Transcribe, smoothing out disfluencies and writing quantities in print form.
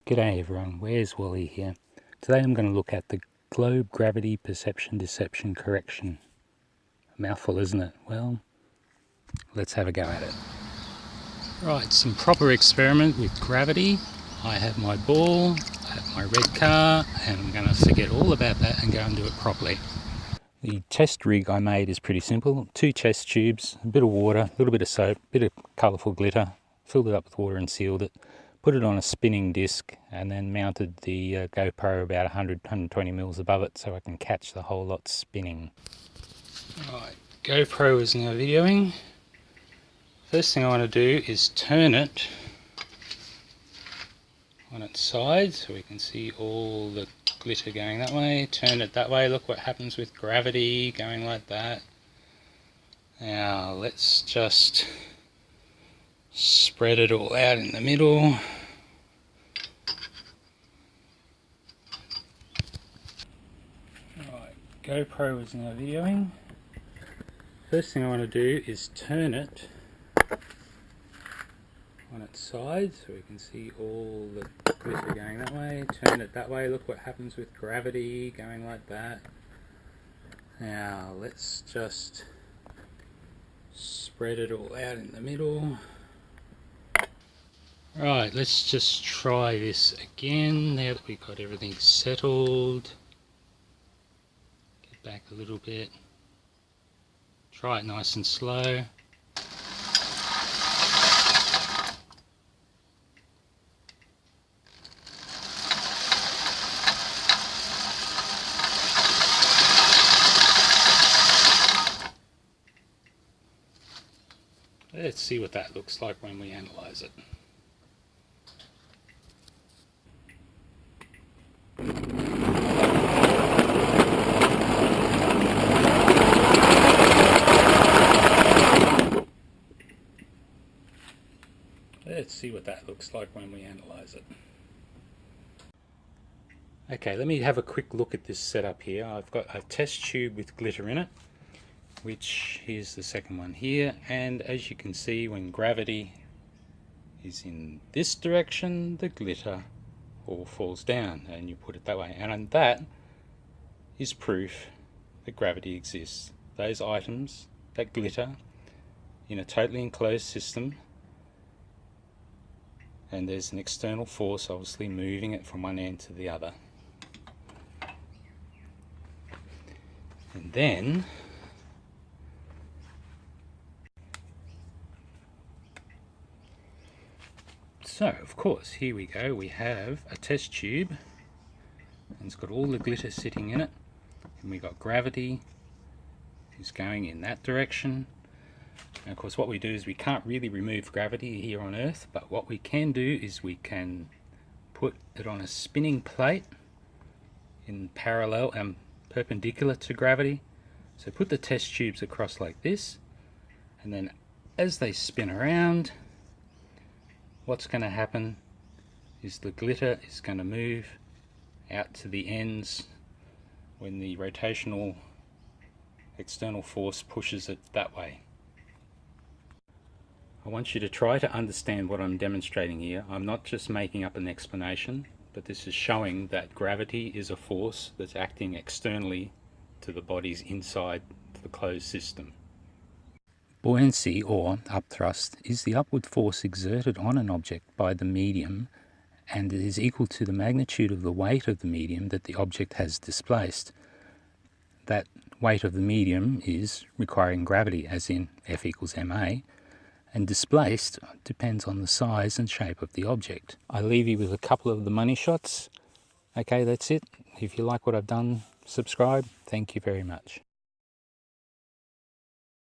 G'day everyone, where's Wally here? Today I'm going to look at the globe gravity perception deception correction. A mouthful, isn't it? Well, let's have a go at it. Right, some proper experiment with gravity. I have my ball, I have my red car, and I'm going to forget all about that and go and do it properly. The test rig I made is pretty simple. 2 test tubes, a bit of water, a little bit of soap, a bit of colourful glitter, filled it up with water and sealed it. Put it on a spinning disc and then mounted the GoPro about 100-120 mils above it so I can catch the whole lot spinning. Right, GoPro is now videoing. First thing I want to do is turn it on its side so we can see all the glitter going that way. Turn it that way, look what happens with gravity going like that. Now let's just spread it all out in the middle. Right, GoPro is now videoing. First thing I want to do is turn it on its side so we can see all the glitter going that way. Turn it that way, look what happens with gravity going like that. Now let's just spread it all out in the middle. Right, let's just try this again now that we've got everything settled. Get back a little bit. Try it nice and slow. Let's see what that looks like when we analyze it. Let's see what that looks like when we analyze it. Okay, let me have a quick look at this setup here. I've got a test tube with glitter in it, which is the second one here, and as you can see, when gravity is in this direction, the glitter all falls down, and you put it that way, and that is proof that gravity exists. Those items that glitter in a totally enclosed system, and there's an external force obviously moving it from one end to the other. And then so, of course, here we go. We have a test tube, and it's got all the glitter sitting in it, and we got gravity is going in that direction. And of course, what we do is we can't really remove gravity here on Earth, but what we can do is we can put it on a spinning plate in parallel and perpendicular to gravity. So put the test tubes across like this, and then as they spin around, what's going to happen is the glitter is going to move out to the ends when the rotational external force pushes it that way. I want you to try to understand what I'm demonstrating here. I'm not just making up an explanation, but this is showing that gravity is a force that's acting externally to the bodies inside the closed system. Buoyancy, or upthrust, is the upward force exerted on an object by the medium, and it is equal to the magnitude of the weight of the medium that the object has displaced. That weight of the medium is requiring gravity, as in F equals ma, and displaced depends on the size and shape of the object. I leave you with a couple of the money shots. Okay, that's it. If you like what I've done, subscribe. Thank you very much.